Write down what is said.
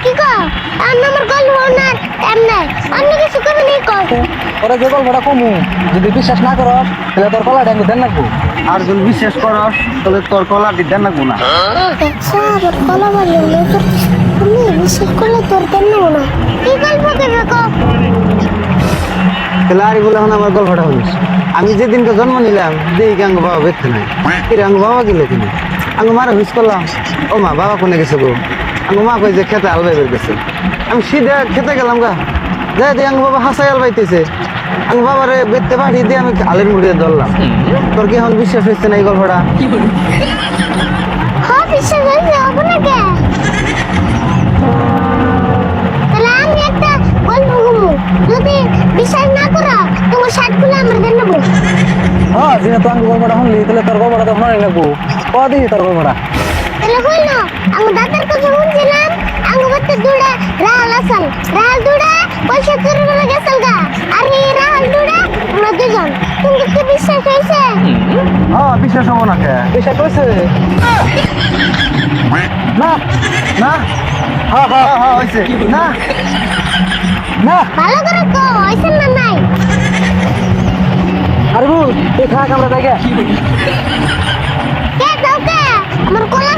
কি কো আমার গল্প না এমনে অন্য কিছু কবে নেই কো ওরা যে গল্পটা কমু যদি বিশ্বাস না করস তাহলে তোর কলাটা আমি দেন রাখবো। আর যদি বিশ্বাস করস তাহলে তোর কলাটি দেন না গুনা। আচ্ছা আবার কলা বললে তোর তুমি বিশ্বাস করলে তোর দেন না কি গল্প করবে কো তাহলে আর বলে এখন আমার গল্পটা শুনিস। আমি যেদিনকে জন্ম নিলাম দেখি আঙ্গ বাবা বেঁচে নাই, আঙ্গ বাবা গেল কিনা আঙ্গ মারা হুইস করলাম, ও মা বাবা কোনে গেছে গো? আঙ্গ মা কই যে খেতে আলবাই বের গেছে। আমি সিধা খেতে গেলাম গা, যাই দিয়ে আঙ্গ বাবা হাসাই আলবাইতেছে। আঙ্গ বাবারে বেঁধতে পাঠিয়ে দিয়ে আমি আলের মুড়িয়ে ধরলাম। তোর কি এখন বিশ্বাস হচ্ছে না এই গল্পটা? হ্যাঁ বিশ্বাস হয়েছে হবে না কে তাহলে আমি একটা গল্প ঘুমু যদি বিশ্বাস না করো তোমার শার্ট খুলে আমার দেন নেবো হ্যাঁ যেহেতু আমি গল্পটা শুনলি তাহলে তোর গল্পটা তো শোনাই লাগবো। কদিন তোর গল্পটা তাহলে হইল আমার দাদার কথা শুনছিলাম আমার বাচ্চা দুড়া রাহাল আসাল রাহাল দুড়া পয়সা চুরি করে গেছিল গা আর এই রাহাল দুড়া আমরা দুজন কিন্তু কি বিশ্বাস হয়েছে হ্যাঁ বিশ্বাস হবো না কে? বিশ্বাস করছে না না হ্যাঁ হ্যাঁ হ্যাঁ হয়েছে না না। ভালো করে কো হয়েছে না নাই আরে বল তুই থাক আমরা জায়গা কে দাও কে আমার কোলা